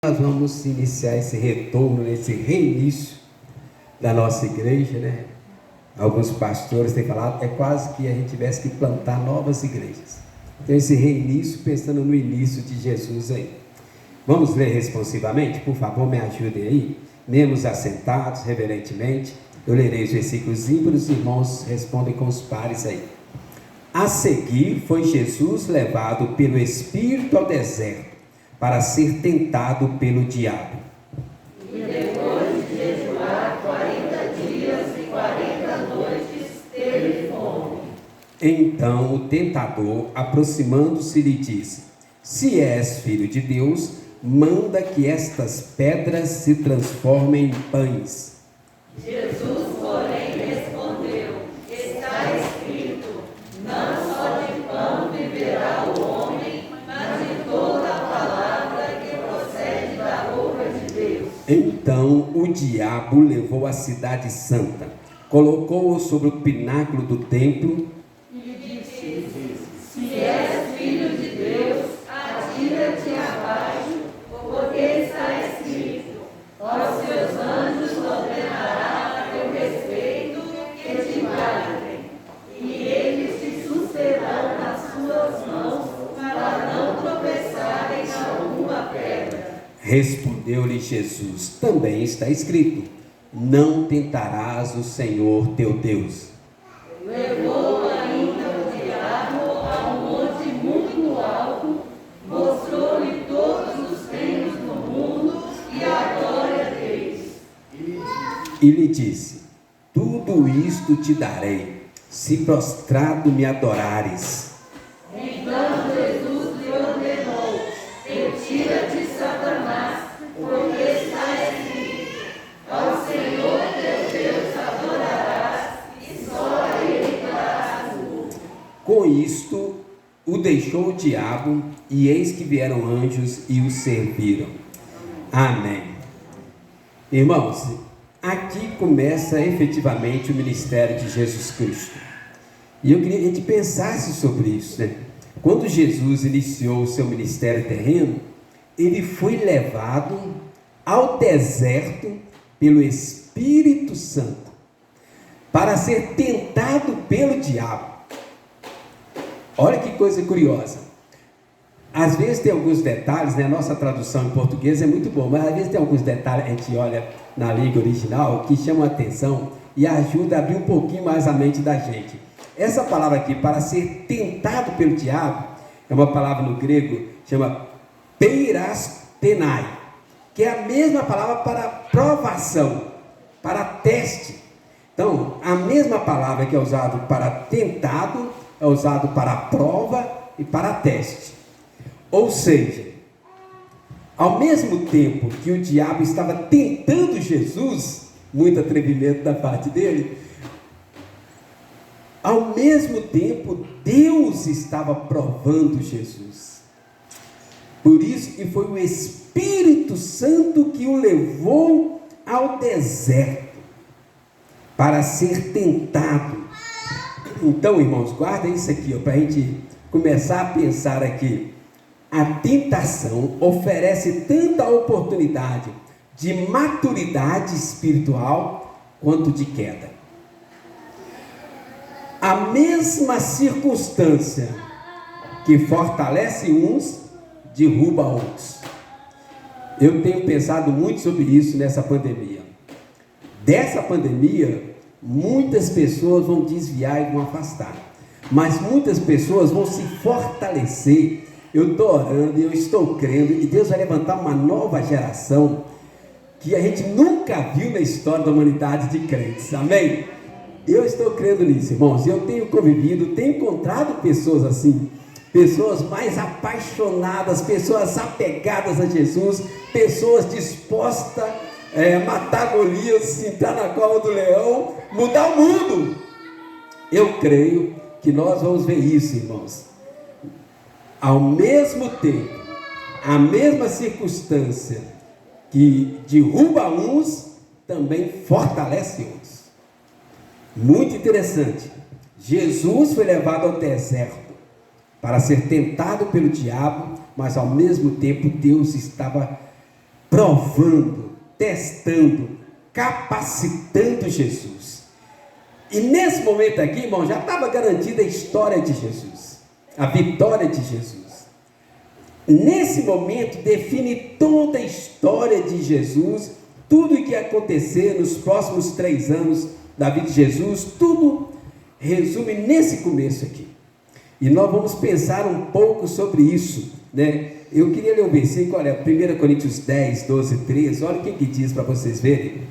Nós vamos iniciar esse retorno, esse reinício da nossa igreja, né? Alguns pastores têm falado, é quase que a gente tivesse que plantar novas igrejas. Então esse reinício, pensando no início de Jesus aí. Vamos ler responsivamente? Por favor, me ajudem aí. Lemos assentados, reverentemente. Eu lerei os versículos e os irmãos respondem com os pares aí. A seguir, foi Jesus levado pelo Espírito ao deserto, para ser tentado pelo diabo. E depois de jejuar 40 dias e 40 noites, teve fome. Então o tentador, aproximando-se, lhe disse: Se és filho de Deus, manda que estas pedras se transformem em pães. Jesus, porém, respondeu: Está escrito, não só de pão viverá o homem, mas de toda a palavra que procede da boca de Deus. Então o diabo levou a cidade santa, colocou-o sobre o pináculo do templo E lhe disse: Se és filho de Deus, atira-te abaixo, porque está escrito: Aos seus anjos ordenará a teu respeito que te guardem, e eles te susterão nas suas mãos, para não tropeçarem em alguma pedra. Respondeu-lhe Jesus: Também está escrito: Não tentarás o Senhor teu Deus. Levou ainda o diabo a um monte muito alto, mostrou-lhe todos os reinos do mundo e a glória deles. E lhe disse: Tudo isto te darei, se prostrado me adorares. Então Jesus lhe ordenou: Retira-te, Satanás, porque está escrito: Ao Senhor teu Deus adorarás, e só a Ele darás culto. Com isto o deixou o diabo, e eis que vieram anjos e o serviram. Amém. Irmãos, aqui começa efetivamente o ministério de Jesus Cristo. E eu queria que a gente pensasse sobre isso, né? Quando Jesus iniciou o seu ministério terreno, ele foi levado ao deserto pelo Espírito Santo para ser tentado pelo diabo. Olha que coisa curiosa. Às vezes tem alguns detalhes, né? A nossa tradução em português é muito boa, mas às vezes tem alguns detalhes, a gente olha na língua original, que chamam a atenção e ajuda a abrir um pouquinho mais a mente da gente. Essa palavra aqui, para ser tentado pelo diabo, é uma palavra no grego, chama peirastenai, que é a mesma palavra para provação, para teste. Então, a mesma palavra que é usada para tentado, é usado para prova e para teste. Ou seja, ao mesmo tempo que o diabo estava tentando Jesus, muito atrevimento da parte dele, ao mesmo tempo Deus estava provando Jesus. Por isso que foi o Espírito Santo que o levou ao deserto para ser tentado. Então, irmãos, guarda isso aqui, para a gente começar a pensar aqui. A tentação oferece tanta oportunidade de maturidade espiritual quanto de queda. A mesma circunstância que fortalece uns, derruba outros. Eu tenho pensado muito sobre isso nessa pandemia. Dessa pandemia, muitas pessoas vão desviar e vão afastar, mas muitas pessoas vão se fortalecer. Eu estou orando e eu estou crendo, e Deus vai levantar uma nova geração que a gente nunca viu na história da humanidade de crentes, amém? Eu estou crendo nisso, irmãos. Eu tenho convivido, tenho encontrado pessoas assim, pessoas mais apaixonadas, pessoas apegadas a Jesus, pessoas dispostas a matar Golias, entrar na cova do leão, mudar o mundo. Eu creio que nós vamos ver isso, irmãos. Ao mesmo tempo, a mesma circunstância que derruba uns, também fortalece outros. Muito interessante. Jesus foi levado ao deserto para ser tentado pelo diabo, mas ao mesmo tempo Deus estava provando, testando, capacitando Jesus. E nesse momento aqui, irmão, já estava garantida a história de Jesus, a vitória de Jesus. Nesse momento define toda a história de Jesus, tudo o que ia acontecer nos próximos 3 anos da vida de Jesus, tudo resume nesse começo aqui. E nós vamos pensar um pouco sobre isso, né? Eu queria ler um versículo, olha, 1 Coríntios 10, 12, 13, olha o que diz para vocês verem.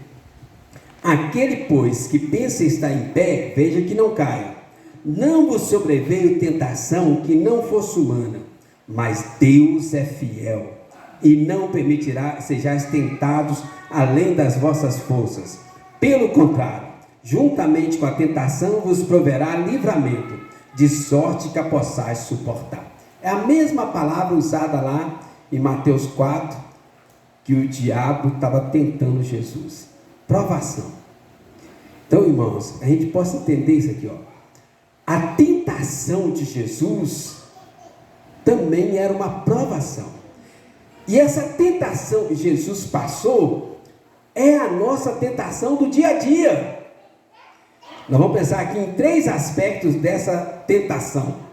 Aquele, pois, que pensa estar em pé, veja que não caia. Não vos sobreveio tentação que não fosse humana, mas Deus é fiel, e não permitirá que sejais tentados além das vossas forças. Pelo contrário, juntamente com a tentação vos proverá livramento, de sorte que a possais suportar. É a mesma palavra usada lá em Mateus 4, que o diabo estava tentando Jesus. Provação. Então, irmãos, a gente possa entender isso aqui, ó. A tentação de Jesus também era uma provação. E essa tentação que Jesus passou é a nossa tentação do dia a dia. Nós vamos pensar aqui em 3 aspectos dessa tentação.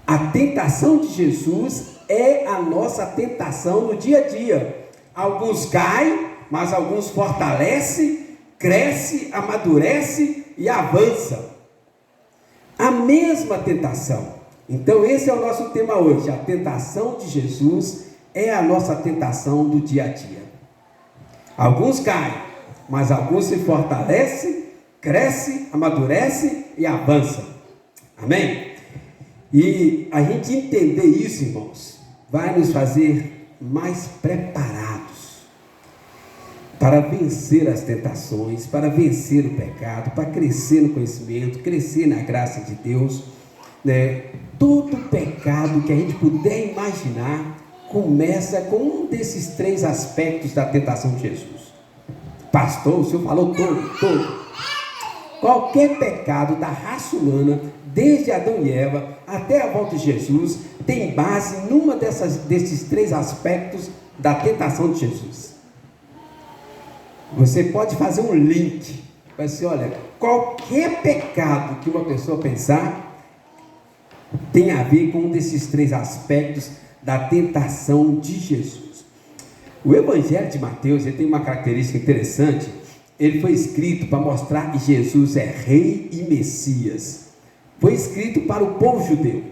A tentação de Jesus é a nossa tentação no dia a dia. Alguns caem, mas alguns fortalecem, cresce, amadurece e avança. A mesma tentação. Então esse é o nosso tema hoje. A tentação de Jesus é a nossa tentação do dia a dia. Alguns caem, mas alguns se fortalecem, cresce, amadurece e avança. Amém? E a gente entender isso, irmãos, vai nos fazer mais preparados para vencer as tentações, para vencer o pecado, para crescer no conhecimento, crescer na graça de Deus, né? Todo pecado que a gente puder imaginar começa com um desses 3 aspectos da tentação de Jesus. Pastor, o senhor falou todo. Qualquer pecado da raça humana, desde Adão e Eva até a volta de Jesus, tem base numa desses 3 aspectos da tentação de Jesus. Você pode fazer um link, vai ser, olha, qualquer pecado que uma pessoa pensar tem a ver com um desses 3 aspectos da tentação de Jesus. O Evangelho de Mateus, ele tem uma característica interessante. Ele foi escrito para mostrar que Jesus é rei e Messias. Foi escrito para o povo judeu,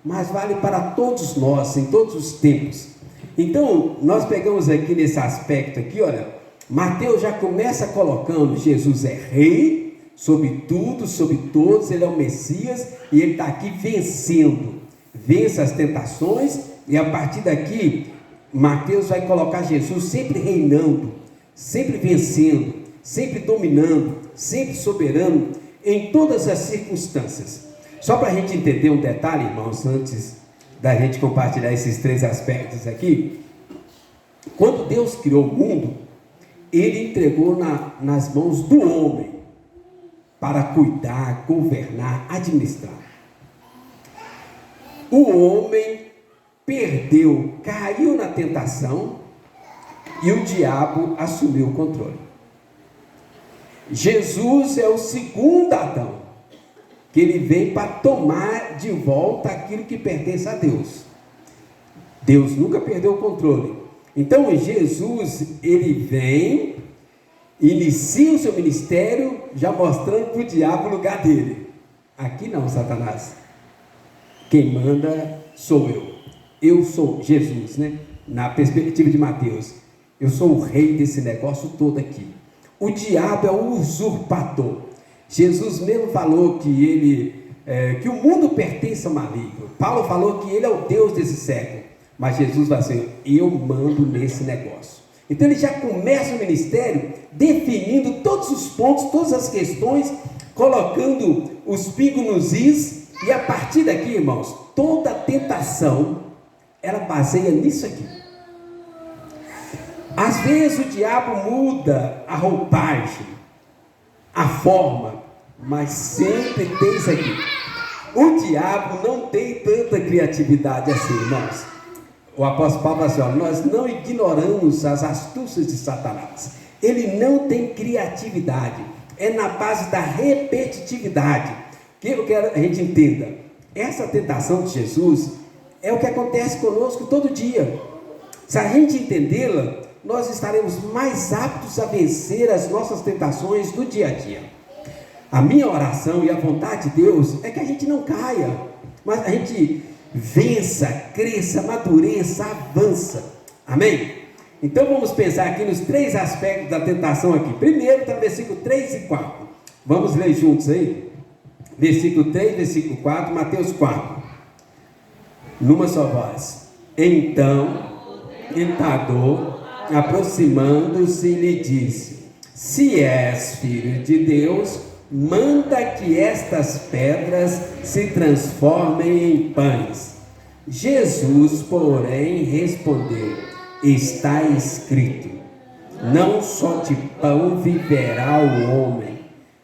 mas vale para todos nós, em todos os tempos. Então, nós pegamos aqui nesse aspecto aqui, olha, Mateus já começa colocando Jesus é rei, sobre tudo, sobre todos, ele é o Messias, e ele está aqui vencendo, vence as tentações, e a partir daqui, Mateus vai colocar Jesus sempre reinando, sempre vencendo, sempre dominando, sempre soberano, em todas as circunstâncias. Só para a gente entender um detalhe, irmãos, antes da gente compartilhar esses 3 aspectos aqui, quando Deus criou o mundo, ele entregou nas mãos do homem, para cuidar, governar, administrar. O homem perdeu, caiu na tentação e o diabo assumiu o controle. Jesus é o segundo Adão, que ele vem para tomar de volta aquilo que pertence a Deus. Deus nunca perdeu o controle. Então Jesus, ele vem, inicia o seu ministério, já mostrando para o diabo o lugar dele. Aqui não, Satanás. Quem manda sou eu. Eu sou Jesus, né? Na perspectiva de Mateus. Eu sou o rei desse negócio todo aqui. O diabo é o usurpador. Jesus mesmo falou que que o mundo pertence ao maligno. Paulo falou que ele é o Deus desse século. Mas Jesus vai dizer, eu mando nesse negócio. Então ele já começa o ministério definindo todos os pontos, todas as questões, colocando os pingos nos is, e a partir daqui, irmãos, toda tentação, ela baseia nisso aqui. Às vezes o diabo muda a roupagem, a forma, mas sempre tem isso aqui. O diabo não tem tanta criatividade assim, irmãos. o apóstolo Paulo fala assim, ó, nós não ignoramos as astúcias de Satanás. Ele não tem criatividade, é na base da repetitividade. Que eu quero que a gente entenda, essa tentação de Jesus é o que acontece conosco todo dia. Se a gente entendê-la, nós estaremos mais aptos a vencer as nossas tentações do dia a dia. A minha oração e a vontade de Deus é que a gente não caia, mas a gente vença, cresça, amadureça, avança. Amém? Então vamos pensar aqui nos 3 aspectos da tentação aqui. Primeiro está no versículo 3 e 4. Vamos ler juntos aí? Versículo 3, versículo 4, Mateus 4. Numa só voz. Então, tentador, aproximando-se, lhe disse: se és filho de Deus, manda que estas pedras se transformem em pães. Jesus, porém, respondeu: está escrito, não só de pão viverá o homem,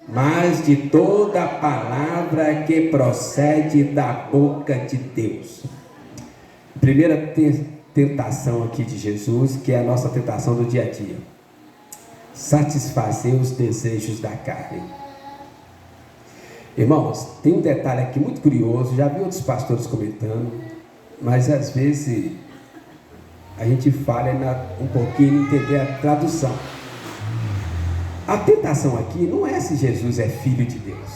mas de toda a palavra que procede da boca de Deus. Primeira tentação aqui de Jesus, que é a nossa tentação do dia a dia: satisfazer os desejos da carne. Irmãos, tem um detalhe aqui muito curioso, já vi outros pastores comentando, mas às vezes a gente falha um pouquinho em entender a tradução. A tentação aqui não é se Jesus é filho de Deus.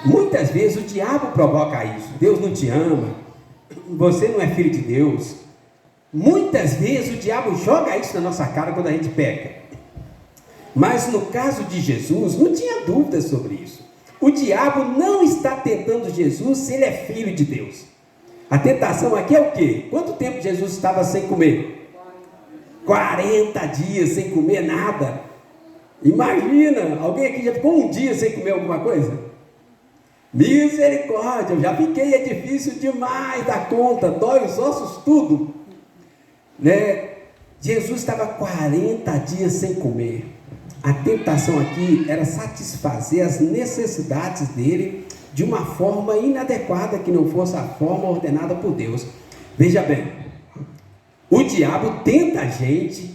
Muitas vezes o diabo provoca isso. Deus não te ama, você não é filho de Deus. Muitas vezes o diabo joga isso na nossa cara quando a gente peca. Mas no caso de Jesus, não tinha dúvida sobre isso. O diabo não está tentando Jesus se ele é filho de Deus. A tentação aqui é o quê? Quanto tempo Jesus estava sem comer? 40 dias sem comer nada. Imagina, alguém aqui já ficou um dia sem comer alguma coisa? Misericórdia, eu já fiquei, é difícil demais dar conta, dói os ossos, tudo. Né? Jesus estava 40 dias sem comer. A tentação aqui era satisfazer as necessidades dele de uma forma inadequada, que não fosse a forma ordenada por Deus. Veja bem, o diabo tenta a gente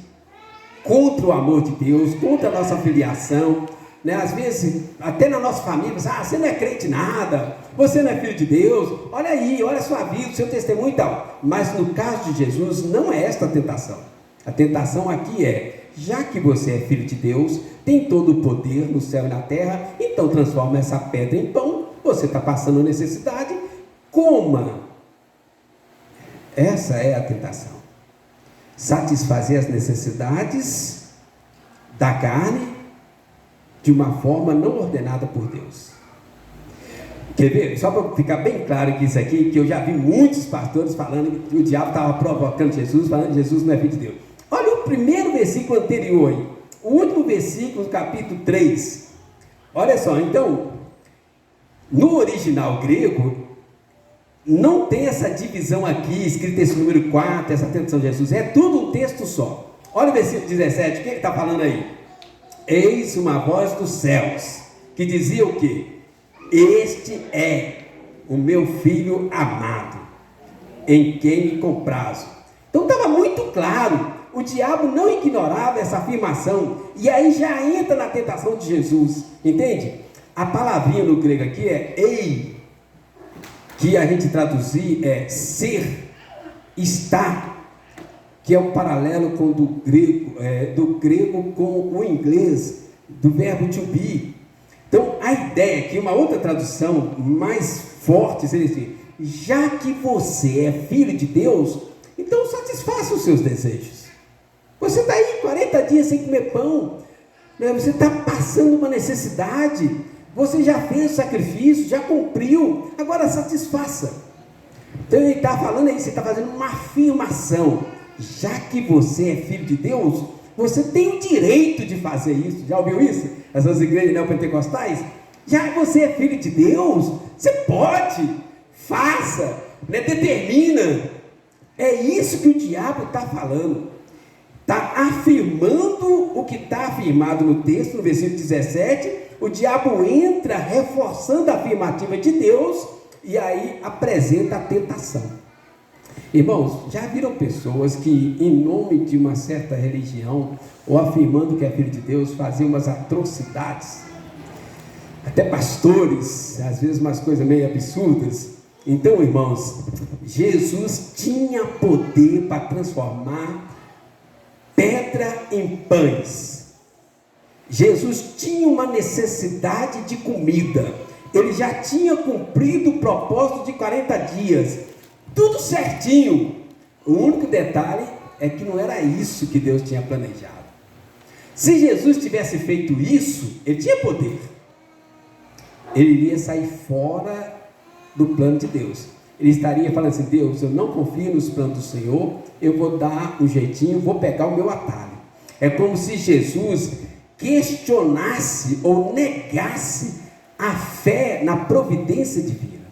contra o amor de Deus, contra a nossa filiação, né? Às vezes, até na nossa família, você não é crente em nada, você não é filho de Deus, olha aí, olha a sua vida, o seu testemunho e tal. Mas no caso de Jesus, não é esta a tentação. A tentação aqui é: já que você é filho de Deus, tem todo o poder no céu e na terra, então transforma essa pedra em pão. Você está passando necessidade, coma. Essa é a tentação. Satisfazer as necessidades da carne de uma forma não ordenada por Deus. Quer ver? Só para ficar bem claro que isso aqui, que eu já vi muitos pastores falando que o diabo estava provocando Jesus, falando que Jesus não é filho de Deus. Olha o primeiro versículo anterior aí, o último versículo, capítulo 3. Olha só, então, no original grego, não tem essa divisão aqui, escrito esse número 4, essa tentação de Jesus, é tudo um texto só. Olha o versículo 17, o que ele está falando aí? Eis uma voz dos céus, que dizia o quê? Este é o meu filho amado, em quem me comprazo. Então estava muito claro, o diabo não ignorava essa afirmação, e aí já entra na tentação de Jesus, entende? A palavrinha no grego aqui é ei, que a gente traduzir é ser, estar, que é um paralelo com do grego com o inglês, do verbo to be. Então a ideia aqui, uma outra tradução mais forte seria assim: já que você é filho de Deus, então satisfaça os seus desejos. Você está aí 40 dias sem comer pão, né? Você está passando uma necessidade, você já fez o sacrifício, já cumpriu, agora satisfaça. Então ele está falando aí, você está fazendo uma afirmação: já que você é filho de Deus, você tem o direito de fazer isso. Já ouviu isso? Essas igrejas neopentecostais? Já que você é filho de Deus, você pode, faça, né? Determina. É isso que o diabo está falando. Está afirmando o que está afirmado no texto, no versículo 17. O diabo entra reforçando a afirmativa de Deus e aí apresenta a tentação. Irmãos, já viram pessoas que, em nome de uma certa religião, ou afirmando que é filho de Deus, faziam umas atrocidades? Até pastores, às vezes umas coisas meio absurdas. Então, irmãos, Jesus tinha poder para transformar pedra em pães. Jesus tinha uma necessidade de comida. Ele já tinha cumprido o propósito de 40 dias. Tudo certinho. O único detalhe é que não era isso que Deus tinha planejado. Se Jesus tivesse feito isso, ele tinha poder. Ele iria sair fora do plano de Deus. Ele estaria falando assim: Deus, eu não confio nos planos do Senhor, eu vou dar um jeitinho, vou pegar o meu atalho. É como se Jesus questionasse ou negasse a fé na providência divina.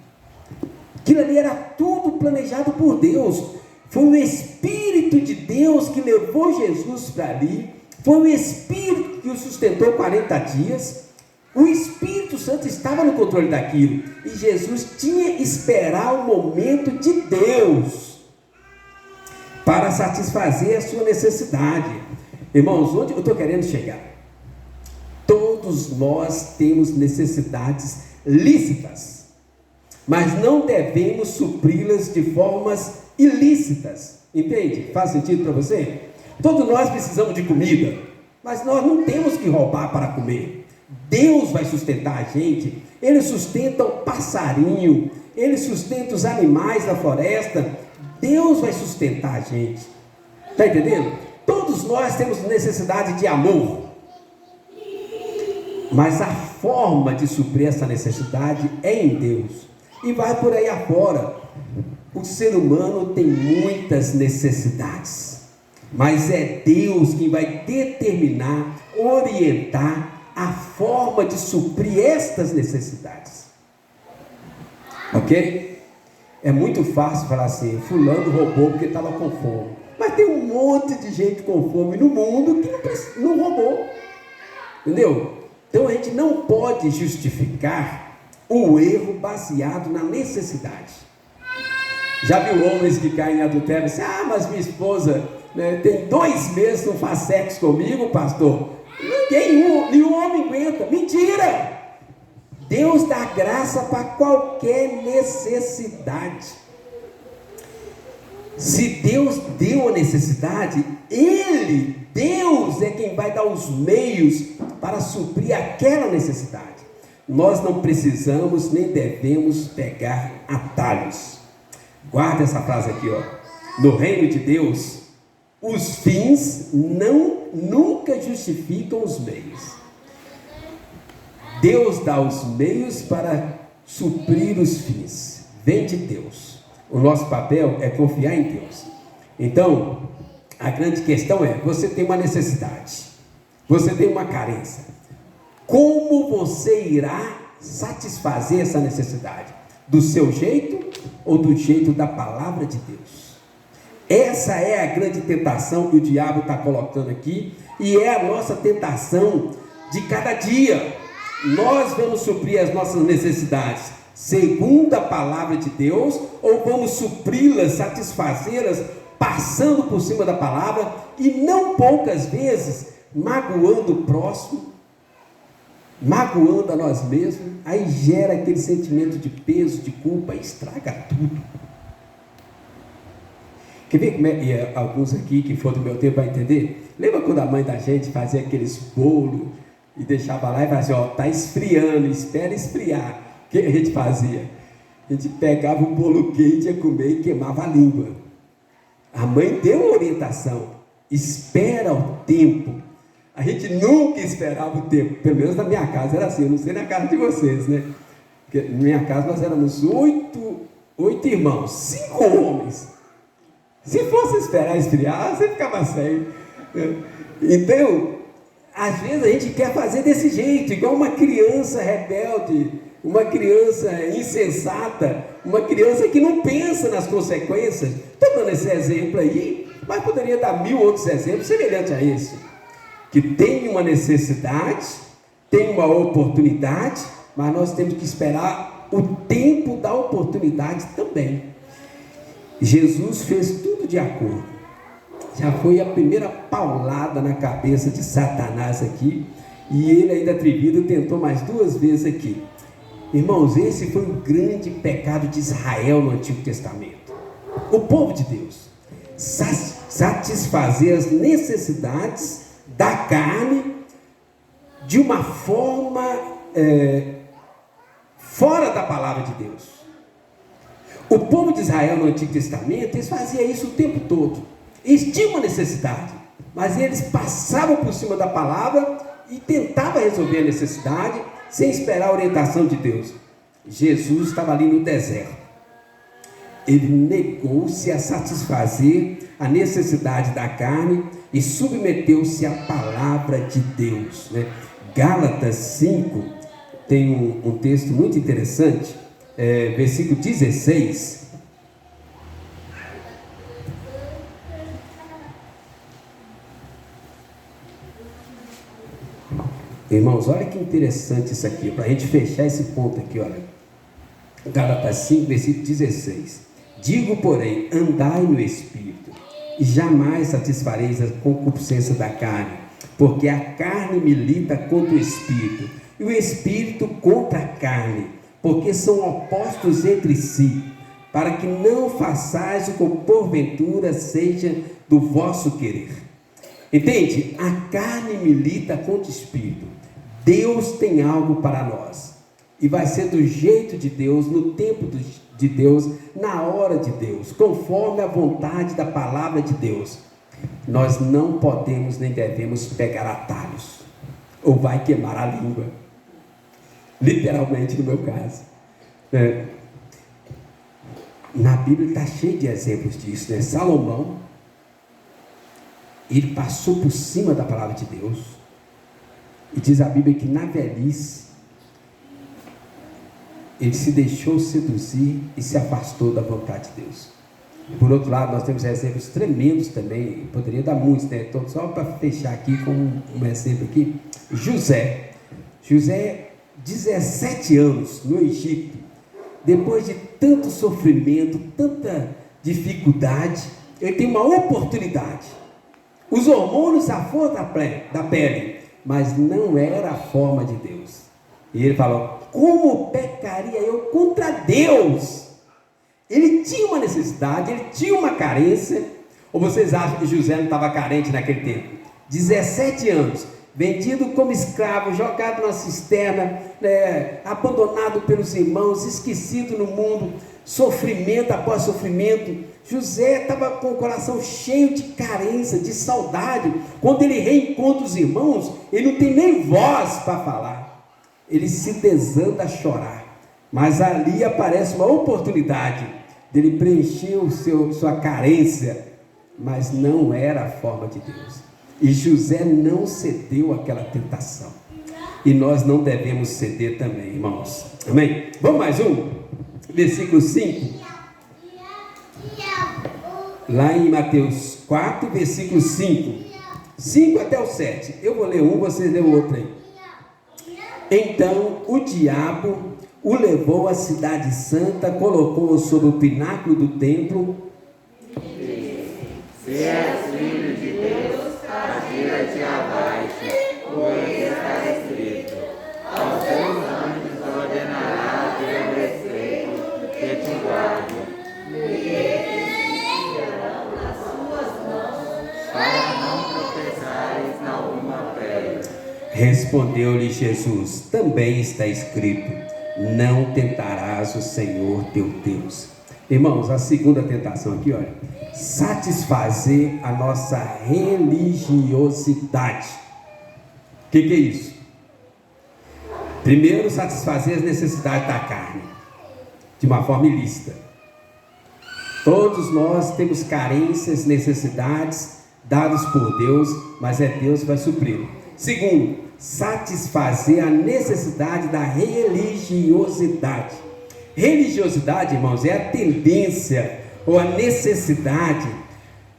Aquilo ali era tudo planejado por Deus. Foi o Espírito de Deus que levou Jesus para ali. Foi o Espírito que o sustentou 40 dias. O Espírito Santo estava no controle daquilo. E Jesus tinha que esperar o momento de Deus para satisfazer a sua necessidade. Irmãos, onde eu estou querendo chegar? Todos nós temos necessidades lícitas, mas não devemos supri-las de formas ilícitas. Entende? Faz sentido para você? Todos nós precisamos de comida, mas nós não temos que roubar para comer. Deus vai sustentar a gente. Ele sustenta o passarinho, Ele sustenta os animais da floresta. Deus vai sustentar a gente. Está entendendo? Todos nós temos necessidade de amor, mas a forma de suprir essa necessidade é em Deus. E vai por aí afora. O ser humano tem muitas necessidades, mas é Deus quem vai determinar, orientar a forma de suprir estas necessidades. Ok? É muito fácil falar assim: fulano roubou porque estava com fome. Mas tem um monte de gente com fome no mundo que não roubou. Entendeu? Então a gente não pode justificar o erro baseado na necessidade. Já viu homens que caem em adultério e dizem: ah, mas minha esposa, né, tem 2 meses não faz sexo comigo, pastor. Nenhum homem aguenta. Mentira! Deus dá graça para qualquer necessidade. Se Deus deu a necessidade, Deus é quem vai dar os meios para suprir aquela necessidade. Nós não precisamos nem devemos pegar atalhos. Guarda essa frase aqui, ó. No reino de Deus, os fins nunca justificam os meios. Deus dá os meios para suprir os fins. Vem de Deus. O nosso papel é confiar em Deus. Então, a grande questão é: você tem uma necessidade, você tem uma carência. Como você irá satisfazer essa necessidade? Do seu jeito ou do jeito da palavra de Deus? Essa é a grande tentação que o diabo está colocando aqui, e é a nossa tentação de cada dia. Nós vamos suprir as nossas necessidades segundo a palavra de Deus, ou vamos supri-las, satisfazê-las, passando por cima da palavra, e não poucas vezes magoando o próximo, magoando a nós mesmos. Aí gera aquele sentimento de peso, de culpa, e estraga tudo. Quer ver como é? E alguns aqui que for do meu tempo vai entender. Lembra quando a mãe da gente fazia aqueles bolos e deixava lá e falava assim: ó, tá esfriando, espera esfriar. O que a gente fazia? A gente pegava um bolo quente, ia comer e queimava a língua. A mãe deu uma orientação: espera o tempo. A gente nunca esperava o tempo. Pelo menos na minha casa era assim. Eu não sei na casa de vocês, né? Porque na minha casa nós éramos 8 irmãos, 5 homens. Se fosse esperar esfriar, você ficava sem. Então, às vezes a gente quer fazer desse jeito, igual uma criança rebelde, uma criança insensata, uma criança que não pensa nas consequências. Estou dando esse exemplo aí, mas poderia dar 1000 outros exemplos semelhantes a esse. Que tem uma necessidade, tem uma oportunidade, mas nós temos que esperar o tempo da oportunidade também. Jesus fez tudo de acordo. Já foi a primeira paulada na cabeça de Satanás aqui, e ele ainda atrevido tentou mais 2 vezes aqui. Irmãos, esse foi um grande pecado de Israel no Antigo Testamento. O povo de Deus satisfazer as necessidades da carne de uma forma fora da palavra de Deus. O povo de Israel no Antigo Testamento, eles faziam isso o tempo todo. Eles tinham uma necessidade, mas eles passavam por cima da palavra e tentavam resolver a necessidade sem esperar a orientação de Deus. Jesus estava ali no deserto. Ele negou-se a satisfazer a necessidade da carne e submeteu-se à palavra de Deus, né? Gálatas 5 tem um texto muito interessante, versículo 16. Irmãos, olha que interessante isso aqui, para a gente fechar esse ponto aqui, olha. Gálatas 5, versículo 16. Digo, porém, andai no Espírito, e jamais satisfareis a concupiscência da carne, porque a carne milita contra o Espírito, e o Espírito contra a carne, porque são opostos entre si, para que não façais o que porventura seja do vosso querer. Entende? A carne milita contra o Espírito. Deus tem algo para nós, e vai ser do jeito de Deus, no tempo de Deus, na hora de Deus, conforme a vontade da palavra de Deus. Nós não podemos nem devemos pegar atalhos, ou vai queimar a língua, literalmente no meu caso. Na Bíblia está cheio de exemplos disso, né? Salomão, ele passou por cima da palavra de Deus, e diz a Bíblia que na velhice, ele se deixou seduzir e se afastou da vontade de Deus. Por outro lado, nós temos exemplos tremendos também, poderia dar muitos, né? Então, só para fechar aqui com um exemplo aqui, José, 17 anos no Egito, depois de tanto sofrimento, tanta dificuldade, ele tem uma oportunidade. Os hormônios à flor da pele, mas não era a forma de Deus. E ele falou: como pecaria eu contra Deus? Ele tinha uma necessidade, ele tinha uma carência. Ou vocês acham que José não estava carente naquele tempo? 17 anos, vendido como escravo, jogado na cisterna, abandonado pelos irmãos, esquecido no mundo, sofrimento após sofrimento. José estava com o coração cheio de carência, de saudade. Quando ele reencontra os irmãos, ele não tem nem voz para falar, ele se desanda a chorar. Mas ali aparece uma oportunidade dele preencher sua carência, mas não era a forma de Deus. E José não cedeu àquela tentação, e nós não devemos ceder também, irmãos. Amém? Vamos mais um, versículo 5. Lá em Mateus 4, versículo 5 até o 7. Eu vou ler um, vocês lêem o outro aí. Então o diabo o levou à cidade santa, colocou-o sobre o pináculo do templo. Se és filho de Deus, atira-te abaixo, pois está escrito: aos teus anjos ordenará a teu respeito que te guardem, e eles segurarão nas suas mãos, para não tropeçares na uma pedra. Respondeu-lhe Jesus: também está escrito: não tentarás o Senhor teu Deus. Irmãos, a segunda tentação aqui, olha, satisfazer a nossa religiosidade. O que é isso? Primeiro, satisfazer as necessidades da carne, de uma forma ilícita. Todos nós temos carências, necessidades dadas por Deus, mas é Deus que vai suprir. Segundo, satisfazer a necessidade da religiosidade. Religiosidade, irmãos, é a tendência ou a necessidade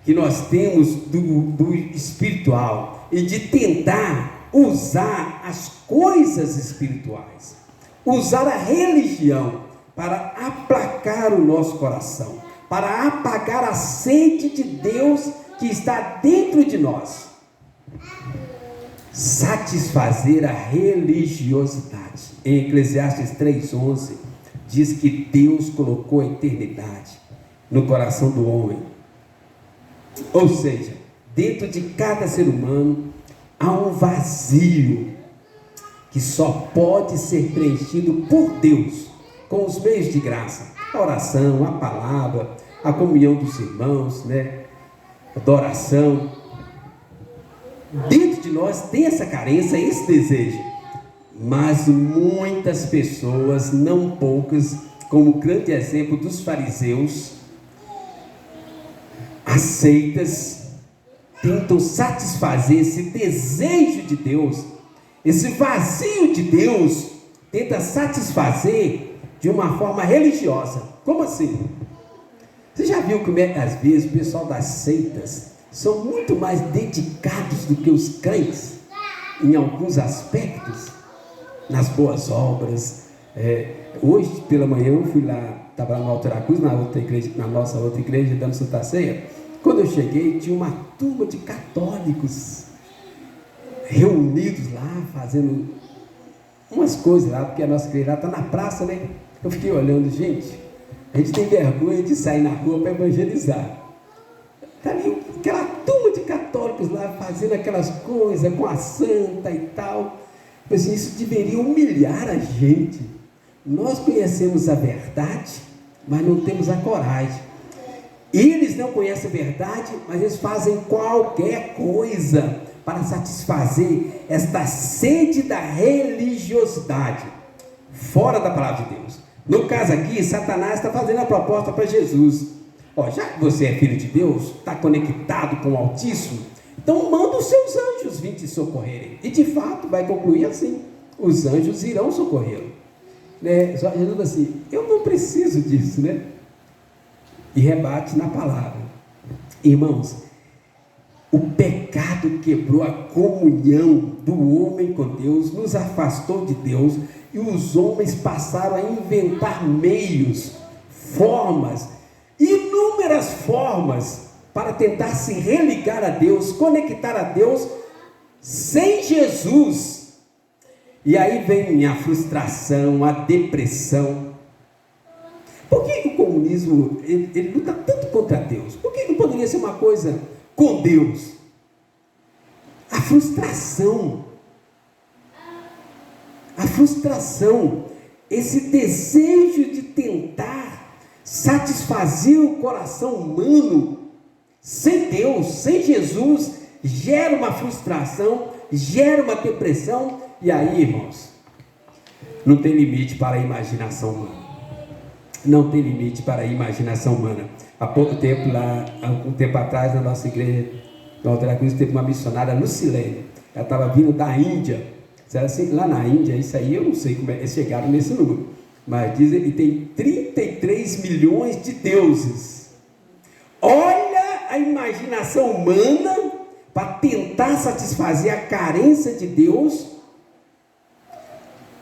que nós temos do espiritual e de tentar usar as coisas espirituais, usar a religião para aplacar o nosso coração, para apagar a sede de Deus que está dentro de nós. Satisfazer a religiosidade. Em Eclesiastes 3:11 diz que Deus colocou a eternidade no coração do homem. Ou seja, dentro de cada ser humano há um vazio que só pode ser preenchido por Deus, com os meios de graça, a oração, a palavra, a comunhão dos irmãos, a adoração. Dentro de nós tem essa carência, esse desejo, mas muitas pessoas, não poucas, como o grande exemplo dos fariseus, as seitas, tentam satisfazer esse desejo de Deus, esse vazio de Deus, tenta satisfazer de uma forma religiosa. Como assim? Você já viu como às vezes o pessoal das seitas são muito mais dedicados do que os crentes em alguns aspectos, nas boas obras. Hoje pela manhã eu fui lá, estava lá no Alto da Cruz, na nossa outra igreja, dando Santa Ceia. Quando eu cheguei, tinha uma turma de católicos reunidos lá, fazendo umas coisas lá, porque a nossa igreja lá está na praça, Eu fiquei olhando, gente, a gente tem vergonha de sair na rua para evangelizar. Está ali aquela turma de católicos lá, fazendo aquelas coisas com a santa e tal. Mas isso deveria humilhar a gente. Nós conhecemos a verdade, mas não temos a coragem. Eles não conhecem a verdade, mas eles fazem qualquer coisa para satisfazer esta sede da religiosidade, fora da palavra de Deus. No caso aqui, Satanás está fazendo a proposta para Jesus. Já que você é filho de Deus, está conectado com o Altíssimo, então manda os seus anjos vir te socorrerem. E de fato vai concluir assim: os anjos irão socorrê-lo. Só Jesus assim, eu não preciso disso, E rebate na palavra. Irmãos, o pecado quebrou a comunhão do homem com Deus, nos afastou de Deus, e os homens passaram a inventar meios, formas, inúmeras formas, para tentar se religar a Deus, conectar a Deus, sem Jesus. E aí vem a frustração, a depressão. Por que o comunismo ele luta tanto contra Deus? Por que não poderia ser uma coisa com Deus? A frustração, esse desejo de tentar satisfazer o coração humano sem Deus, sem Jesus, gera uma frustração, gera uma depressão. E aí, irmãos, não tem limite para a imaginação humana. Não tem limite para a imaginação humana. Há pouco tempo, um tempo atrás, na nossa igreja, no Alto da Cruz, teve uma missionária, Lucilene. Ela estava vindo da Índia. Assim, lá na Índia, isso aí eu não sei como eles chegaram nesse número, mas dizem que tem 33 milhões de deuses. Olha a imaginação humana para tentar satisfazer a carência de Deus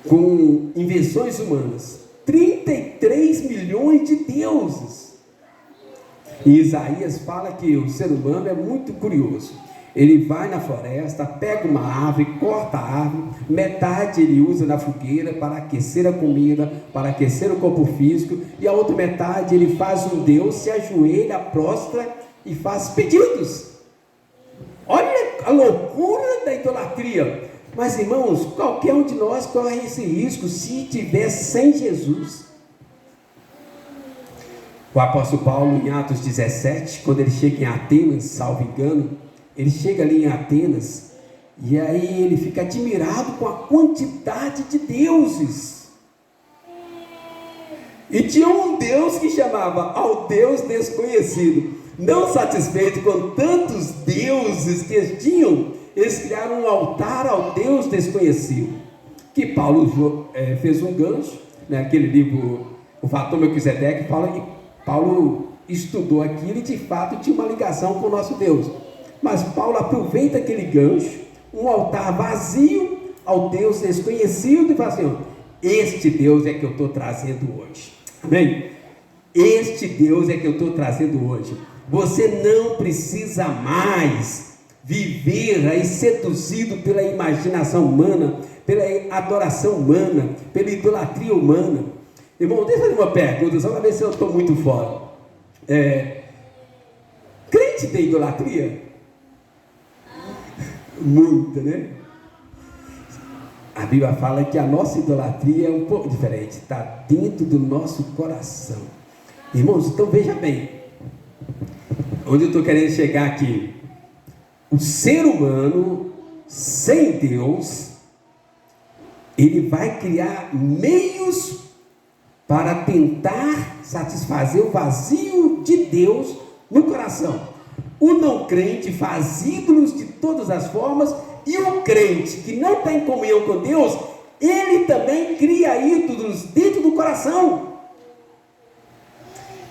com invenções humanas. 33 milhões de deuses. E Isaías fala que o ser humano é muito curioso. Ele vai na floresta, pega uma árvore, corta a árvore, metade ele usa na fogueira para aquecer a comida, para aquecer o corpo físico, e a outra metade ele faz um Deus, se ajoelha, prostra e faz pedidos. Olha a loucura da idolatria. Mas, irmãos, qualquer um de nós corre esse risco se estiver sem Jesus. O apóstolo Paulo, em Atos 17, quando ele chega em Atenas, salvo engano, ele chega ali em Atenas, e aí ele fica admirado com a quantidade de deuses. E tinha um Deus que chamava ao Deus desconhecido. Não satisfeito com tantos deuses que eles tinham, eles criaram um altar ao Deus desconhecido. Que Paulo fez um gancho, naquele livro, o Fator Melquisedeque, fala que Paulo estudou aquilo e de fato tinha uma ligação com o nosso Deus. Mas Paulo aproveita aquele gancho, um altar vazio ao Deus desconhecido, e fala assim: este Deus é que eu estou trazendo hoje. Amém? Este Deus é que eu estou trazendo hoje. Você não precisa mais viver aí seduzido pela imaginação humana, pela adoração humana, pela idolatria humana. Irmão, deixa eu fazer uma pergunta, só para ver se eu estou muito fora. Crente tem idolatria? Muita, né? A Bíblia fala que a nossa idolatria é um pouco diferente, está dentro do nosso coração. Irmãos, então veja bem, onde eu estou querendo chegar aqui. O ser humano, sem Deus, ele vai criar meios para tentar satisfazer o vazio de Deus no coração. O não crente faz ídolos de todas as formas, e o crente que não está em comunhão com Deus, ele também cria ídolos dentro do coração.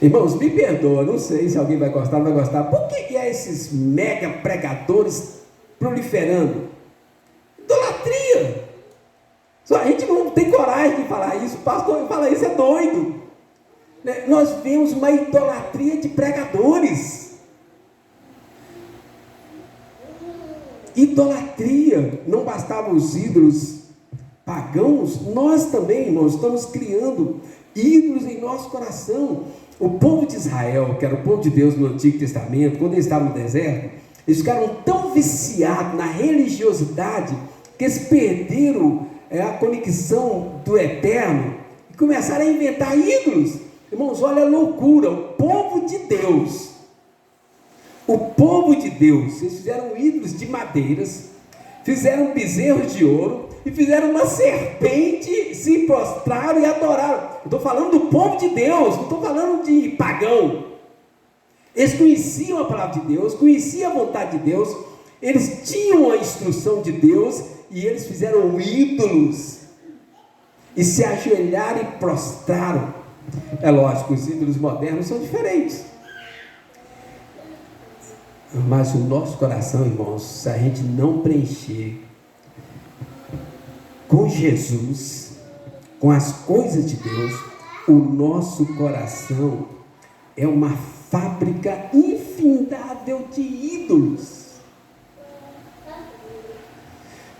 Irmãos, me perdoa, não sei se alguém vai gostar ou não vai gostar. Por que é esses mega pregadores proliferando? Idolatria. Só a gente não tem coragem de falar isso. O pastor fala isso, é doido. Nós vemos uma idolatria de pregadores. Idolatria. Não bastavam os ídolos pagãos, nós também, irmãos, estamos criando ídolos em nosso coração. O povo de Israel, que era o povo de Deus no Antigo Testamento, quando eles estavam no deserto, eles ficaram tão viciados na religiosidade que eles perderam a conexão do eterno e começaram a inventar ídolos. Irmãos, olha a loucura. O povo de Deus, eles fizeram ídolos de madeiras, fizeram bezerros de ouro e fizeram uma serpente, se prostraram e adoraram. Eu estou falando do povo de Deus, não estou falando de pagão. Eles conheciam a palavra de Deus, conheciam a vontade de Deus, eles tinham a instrução de Deus e eles fizeram ídolos e se ajoelharam e prostraram. É lógico, os ídolos modernos são diferentes, mas o nosso coração, irmãos, se a gente não preencher com Jesus, com as coisas de Deus, o nosso coração é uma fábrica infindável de ídolos.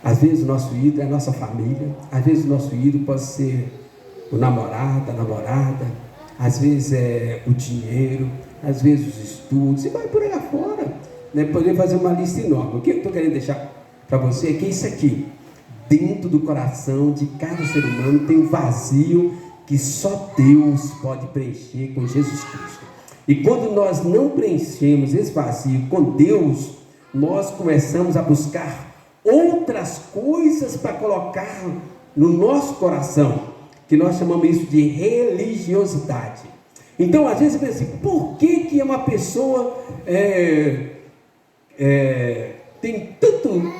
Às vezes o nosso ídolo é a nossa família, às vezes o nosso ídolo pode ser o namorado, a namorada, às vezes é o dinheiro, às vezes os estudos, e vai por aí afora, né? Poder fazer uma lista enorme. O que eu estou querendo deixar para você é que isso aqui, dentro do coração de cada ser humano, tem um vazio que só Deus pode preencher com Jesus Cristo. E quando nós não preenchemos esse vazio com Deus, nós começamos a buscar outras coisas para colocar no nosso coração, que nós chamamos isso de religiosidade. Então, às vezes, você pensa assim, por que uma pessoa tem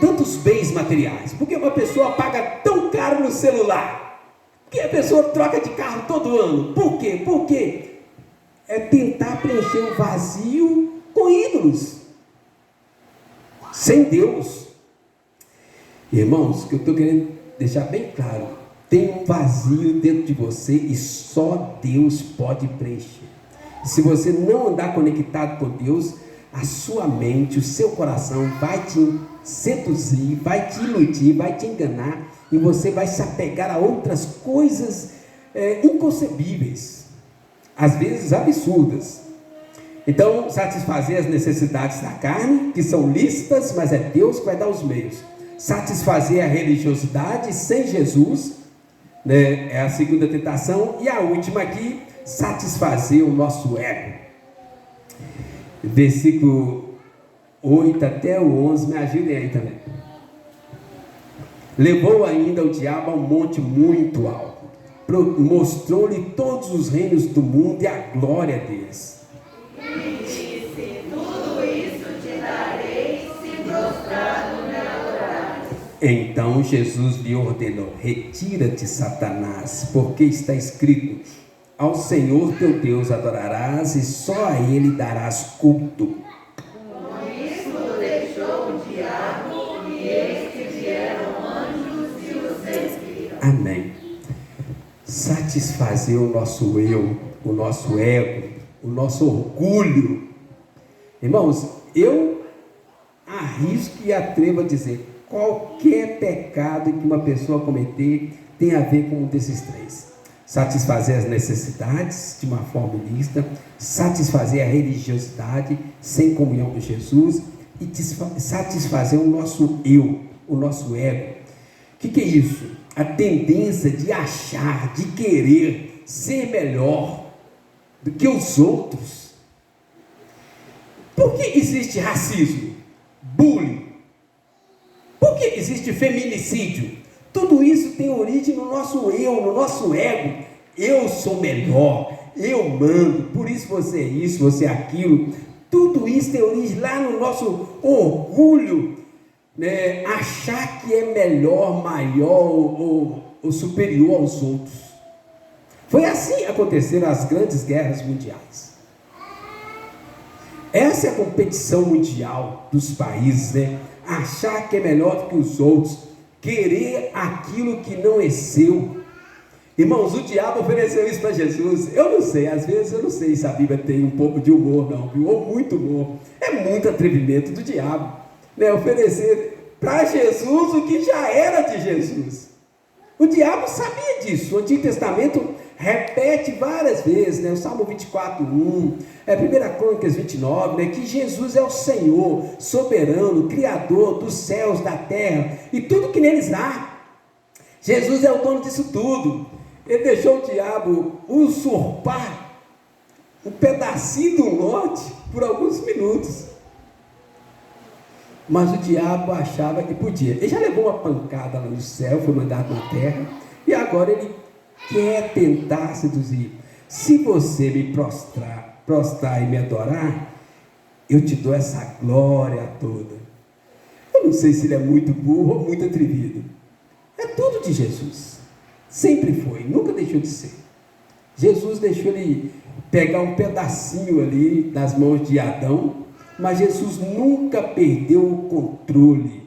tantos bens materiais? Por que uma pessoa paga tão caro no celular? Por que a pessoa troca de carro todo ano? Por quê? Porque é tentar preencher o vazio com ídolos, sem Deus. Irmãos, o que eu estou querendo deixar bem claro, tem um vazio dentro de você e só Deus pode preencher. Se você não andar conectado com Deus, a sua mente, o seu coração vai te seduzir, vai te iludir, vai te enganar, e você vai se apegar a outras coisas inconcebíveis, às vezes absurdas. Então, satisfazer as necessidades da carne, que são lícitas, mas é Deus que vai dar os meios. Satisfazer a religiosidade sem Jesus, né, é a segunda tentação. E a última aqui, satisfazer o nosso ego. Versículo 8 até o 11, me ajudem aí também. Levou ainda o diabo a um monte muito alto, mostrou-lhe todos os reinos do mundo e a glória deles. E disse, tudo isso te darei, se prostrado me adorares. Então Jesus lhe ordenou, retira-te, Satanás, porque está escrito, ao Senhor teu Deus adorarás e só a Ele darás culto. Com isso o deixou o diabo, e eis que vieram anjos e o serviram. Amém. Satisfazer o nosso eu o nosso ego, o nosso orgulho. Irmãos, eu arrisco e atrevo a dizer, qualquer pecado que uma pessoa cometer tem a ver com um desses três: satisfazer as necessidades de uma forma ilícita, satisfazer a religiosidade sem comunhão com Jesus e satisfazer o nosso eu, o nosso ego. O que é isso? A tendência de achar, de querer ser melhor do que os outros. Por que existe racismo, bullying? Por que existe feminicídio? Tudo isso tem origem no nosso eu, no nosso ego. Eu sou melhor, eu mando, por isso você é isso, você é aquilo. Tudo isso tem origem lá no nosso orgulho, né? Achar que é melhor, maior ou superior aos outros. Foi assim que aconteceram as grandes guerras mundiais. Essa é a competição mundial dos países, né? Achar que é melhor do que os outros, querer aquilo que não é seu. Irmãos, o diabo ofereceu isso para Jesus. Eu não sei, às vezes eu não sei se a Bíblia tem um pouco de humor, não, viu? Ou muito humor. É muito atrevimento do diabo, né? Oferecer para Jesus o que já era de Jesus. O diabo sabia disso. O Antigo Testamento repete várias vezes, né? O Salmo 24:1, 1 Crônicas 29, né? Que Jesus é o Senhor, soberano, Criador dos céus, da terra e tudo que neles há. Jesus é o dono disso tudo. Ele deixou o diabo usurpar um pedacinho do norte por alguns minutos. Mas o diabo achava que podia. Ele já levou uma pancada lá no céu, foi mandado na terra, e agora ele quer tentar seduzir. Se você me prostrar e me adorar, eu te dou essa glória toda. Eu não sei se ele é muito burro ou muito atrevido. É tudo de Jesus. Sempre foi, nunca deixou de ser. Jesus deixou ele pegar um pedacinho ali das mãos de Adão, mas Jesus nunca perdeu o controle.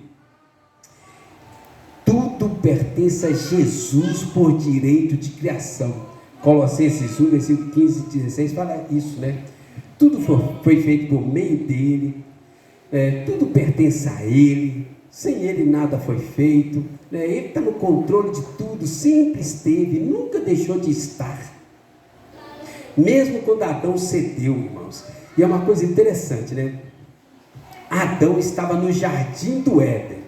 Tudo pertence a Jesus por direito de criação. Colossenses 1, versículo 15 e 16 fala isso, né? Tudo foi feito por meio dele, tudo pertence a ele, sem ele nada foi feito, né? Ele está no controle de tudo, sempre esteve, nunca deixou de estar. Mesmo quando Adão cedeu, irmãos. E é uma coisa interessante, né? Adão estava no jardim do Éden.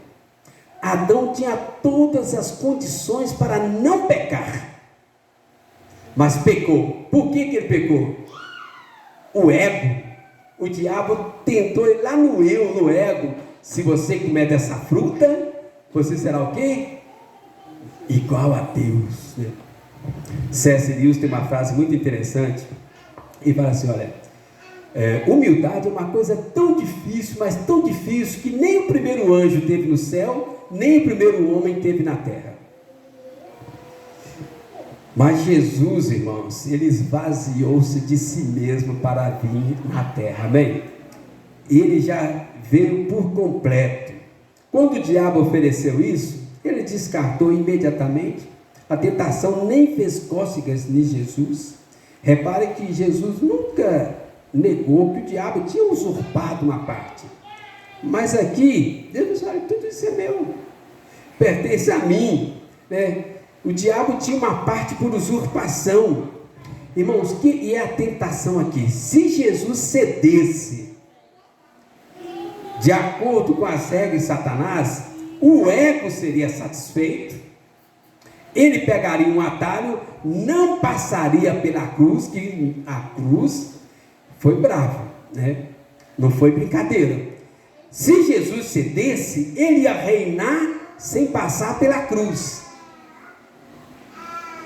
Adão tinha todas as condições para não pecar, mas pecou. Por que ele pecou? O ego. O diabo tentou ir lá no eu, no ego. Se você comer dessa fruta, você será o quê? Igual a Deus, né? C.S. Lewis tem uma frase muito interessante. Ele fala assim, olha, humildade é uma coisa tão difícil, mas tão difícil, que nem o primeiro anjo teve no céu, nem o primeiro homem teve na terra. Mas Jesus, irmãos, ele esvaziou-se de si mesmo para vir na terra, amém? Ele já veio por completo. Quando o diabo ofereceu isso, ele descartou imediatamente. A tentação nem fez cócegas em Jesus. Repare que Jesus nunca negou que o diabo tinha usurpado uma parte. Mas aqui, Deus olha, tudo isso é meu, pertence a mim, né? O diabo tinha uma parte por usurpação. Irmãos, que é a tentação aqui? Se Jesus cedesse de acordo com as regras de Satanás, o ego seria satisfeito, ele pegaria um atalho, não passaria pela cruz, que a cruz foi brava, né? Não foi brincadeira. Se Jesus cedesse, ele ia reinar sem passar pela cruz.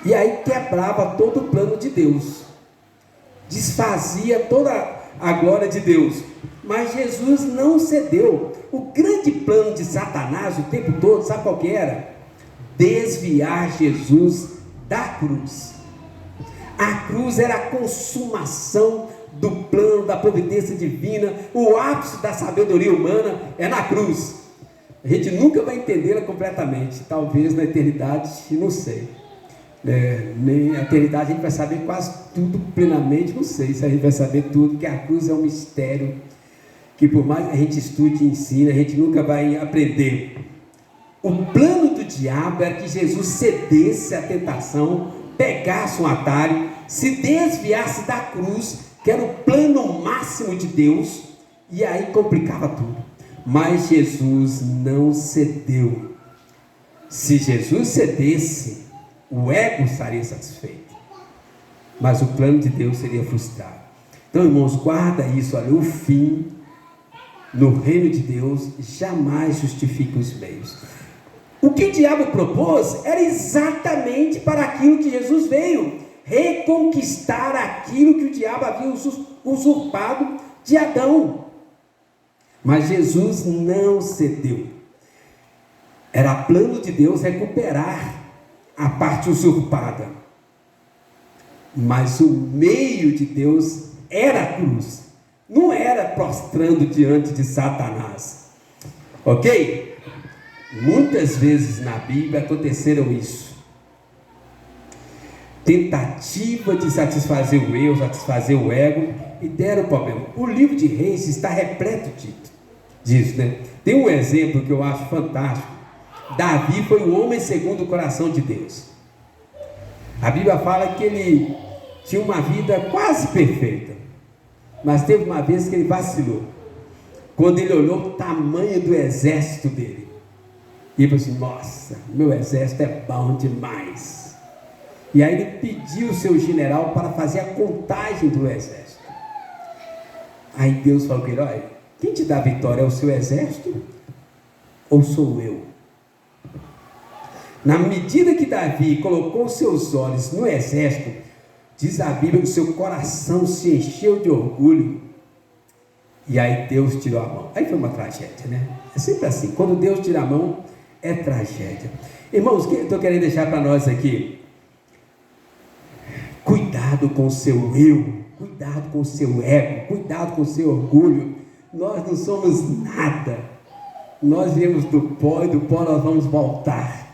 E aí quebrava todo o plano de Deus, desfazia toda a glória de Deus. Mas Jesus não cedeu. O grande plano de Satanás o tempo todo, sabe qual que era? Desviar Jesus da cruz. A cruz era a consumação do plano, da providência divina. O ápice da sabedoria humana é na cruz. A gente nunca vai entendê-la completamente, talvez na eternidade, não sei. Nem a eternidade a gente vai saber quase tudo plenamente, não sei se a gente vai saber tudo, que a cruz é um mistério que por mais que a gente estude e ensine, a gente nunca vai aprender. O plano do diabo era que Jesus cedesse à tentação, pegasse um atalho, se desviasse da cruz, que era o plano máximo de Deus, e aí complicava tudo. Mas Jesus não cedeu. Se Jesus cedesse, o ego estaria satisfeito, mas o plano de Deus seria frustrado. Então, irmãos, guarda isso, olha, o fim no reino de Deus jamais justifica os meios. O que o diabo propôs era exatamente para aquilo que Jesus veio, reconquistar aquilo que o diabo havia usurpado de Adão. Mas Jesus não cedeu. Era plano de Deus recuperar a parte usurpada. Mas o meio de Deus era a cruz. Não era prostrando diante de Satanás. Ok? Muitas vezes na Bíblia aconteceram isso. Tentativa de satisfazer o eu, satisfazer o ego, e deram problema. O livro de Reis está repleto disso, né? Tem um exemplo que eu acho fantástico. Davi foi um homem segundo o coração de Deus. A Bíblia fala que ele tinha uma vida quase perfeita, mas teve uma vez que ele vacilou, quando ele olhou o tamanho do exército dele, e ele falou assim: nossa, meu exército é bom demais. E aí ele pediu o seu general para fazer a contagem do exército. Aí Deus falou com ele: olha, quem te dá a vitória é o seu exército ou sou eu? Na medida que Davi colocou seus olhos no exército, diz a Bíblia que o seu coração se encheu de orgulho, e aí Deus tirou a mão. Aí foi uma tragédia, né? É sempre assim, quando Deus tira a mão, é tragédia. Irmãos, o que eu estou querendo deixar para nós aqui? Cuidado com o seu eu, cuidado com o seu ego, cuidado com o seu orgulho. Nós não somos nada, nós viemos do pó, e do pó nós vamos voltar.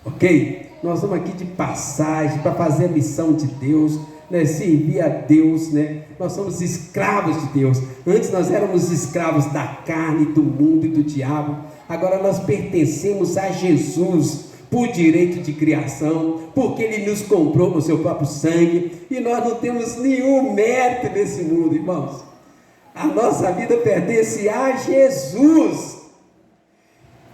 Ok? Nós estamos aqui de passagem para fazer a missão de Deus, né? Servir a Deus, né? Nós somos escravos de Deus. Antes nós éramos escravos da carne, do mundo e do diabo. Agora nós pertencemos a Jesus por direito de criação, porque Ele nos comprou com o seu próprio sangue, e nós não temos nenhum mérito nesse mundo, irmãos. A nossa vida pertence a Jesus.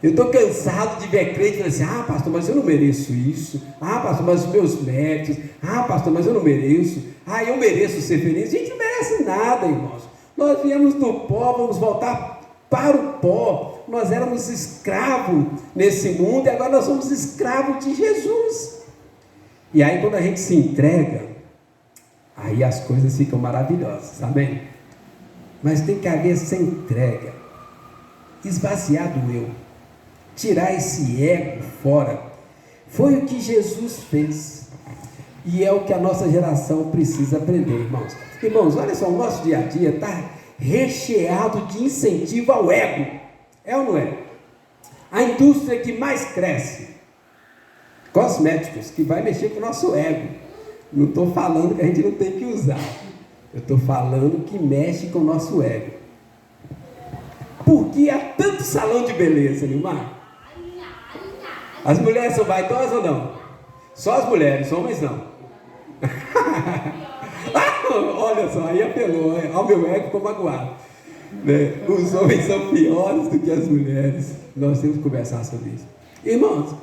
Eu estou cansado de ver crente falando assim: ah, pastor, mas eu não mereço isso. Ah, pastor, mas os meus méritos. Ah, pastor, mas eu não mereço. Ah, eu mereço ser feliz. A gente não merece nada, irmãos. Nós viemos do pó, vamos voltar para o pó. Nós éramos escravos nesse mundo, e agora nós somos escravos de Jesus. E aí quando a gente se entrega, aí as coisas ficam maravilhosas, amém? Mas tem que haver essa entrega, esvaziar do eu, tirar esse ego fora. Foi o que Jesus fez, e é o que a nossa geração precisa aprender, irmãos. Irmãos, olha só, o nosso dia a dia está recheado de incentivo ao ego, é ou não é? A indústria que mais cresce, cosméticos, que vai mexer com o nosso ego. Não estou falando que a gente não tem que usar, eu estou falando que mexe com o nosso ego. Por que há tanto salão de beleza, Nilmar? As mulheres são vaidosas ou não? Só as mulheres, homens não. Olha só, aí apelou, ao meu ego ficou magoado, né? Os homens são piores do que as mulheres. Nós temos que conversar sobre isso. Irmãos,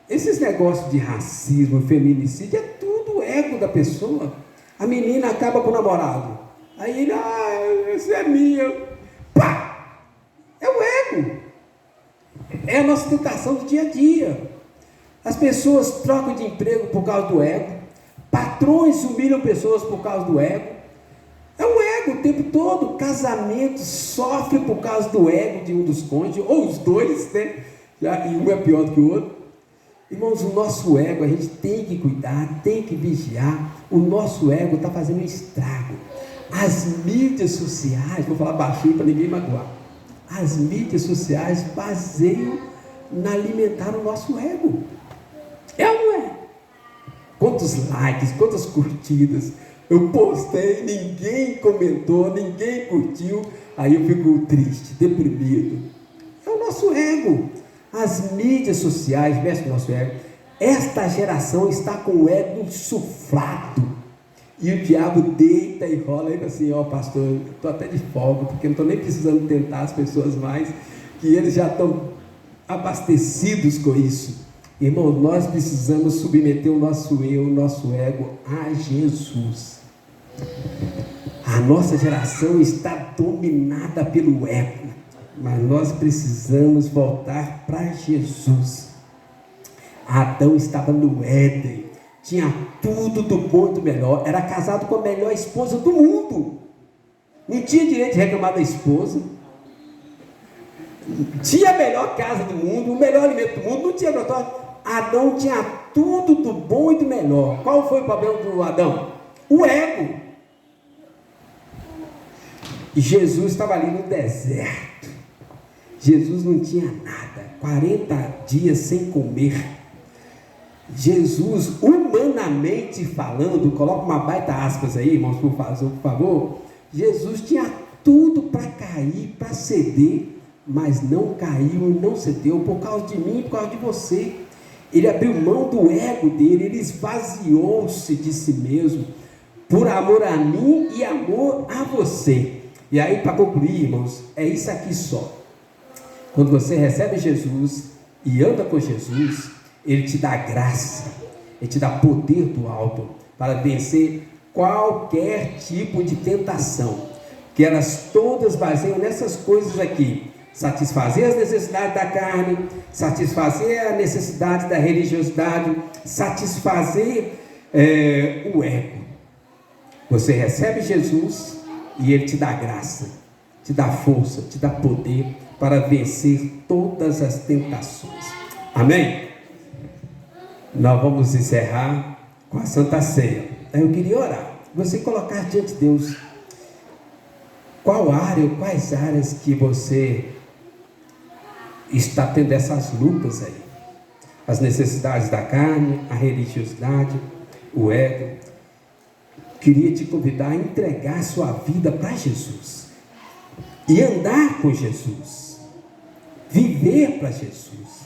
esses negócios de racismo, feminicídio, é tudo ego da pessoa. A menina acaba com o namorado, aí ele: ah, esse é minha. Pá! É o ego. É a nossa tentação do dia a dia. As pessoas trocam de emprego por causa do ego. Patrões humilham pessoas por causa do ego. É o ego o tempo todo. Casamento sofre por causa do ego de um dos cônjuges, ou os dois, né? E um é pior do que o outro. Irmãos, o nosso ego a gente tem que cuidar, tem que vigiar. O nosso ego está fazendo um estrago. As mídias sociais, vou falar baixinho para ninguém magoar, as mídias sociais baseiam na alimentar o nosso ego. É ou não é? quantos likes, quantas curtidas. Eu postei, ninguém comentou, ninguém curtiu. Aí eu fico triste, deprimido. É o nosso ego. As mídias sociais mexem com o nosso ego. Esta geração está com o ego insuflado. E o diabo deita e rola e fala assim: ó, pastor, eu estou até de folga, porque não estou nem precisando tentar as pessoas mais, que eles já estão abastecidos com isso. Irmão, nós precisamos submeter o nosso eu, o nosso ego a Jesus. A nossa geração está dominada pelo ego, mas nós precisamos voltar para Jesus. Adão estava no Éden, tinha tudo do bom e do melhor, era casado com a melhor esposa do mundo, não tinha direito de reclamar da esposa, tinha a melhor casa do mundo, o melhor alimento do mundo, não tinha notório. Adão tinha tudo do bom e do melhor. Qual foi o problema do Adão? O ego. E Jesus estava ali no deserto. Jesus não tinha nada, 40 dias sem comer. Jesus, humanamente falando, coloca uma baita aspas aí, irmãos, por favor. Jesus tinha tudo para cair, para ceder, mas não caiu, não cedeu, por causa de mim, por causa de você. Ele abriu mão do ego dele, ele esvaziou-se de si mesmo, por amor a mim e amor a você. E aí, para concluir, irmãos, é isso aqui só. Quando você recebe Jesus e anda com Jesus, Ele te dá graça, Ele te dá poder do alto para vencer qualquer tipo de tentação, que elas todas baseiam nessas coisas aqui: satisfazer as necessidades da carne, satisfazer a necessidade da religiosidade, satisfazer o ego. Você recebe Jesus e Ele te dá graça, te dá força, te dá poder para vencer todas as tentações. Amém? Nós vamos encerrar com a Santa Ceia. Eu queria orar, você colocar diante de Deus qual área ou quais áreas que você está tendo essas lutas aí. As necessidades da carne, a religiosidade, o ego. Queria te convidar a entregar sua vida para Jesus e andar com Jesus, viver para Jesus.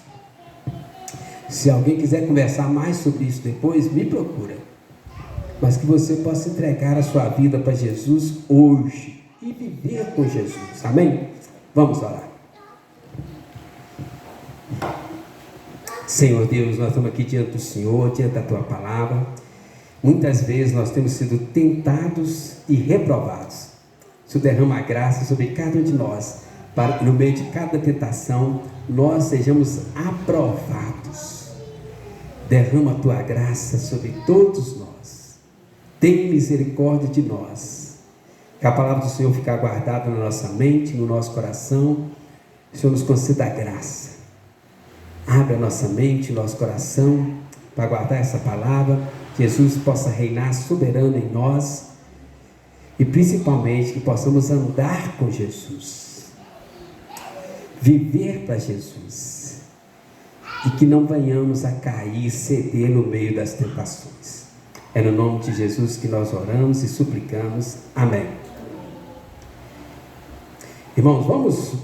Se alguém quiser conversar mais sobre isso depois, me procura, mas que você possa entregar a sua vida para Jesus hoje e viver com Jesus. Amém? Vamos orar. Senhor Deus, nós estamos aqui diante do Senhor, diante da Tua Palavra. Muitas vezes nós temos sido tentados e reprovados. O Senhor derrama a graça sobre cada um de nós, para no meio de cada tentação, nós sejamos aprovados. Derrama a Tua graça sobre todos nós. Tem misericórdia de nós. Que a palavra do Senhor fique guardada na nossa mente, no nosso coração. O Senhor nos conceda a graça. Abre a nossa mente, nosso coração, para guardar essa palavra. Que Jesus possa reinar soberano em nós. E principalmente que possamos andar com Jesus. Viver para Jesus. E que não venhamos a cair e ceder no meio das tentações. É no nome de Jesus que nós oramos e suplicamos. Amém. Irmãos, vamos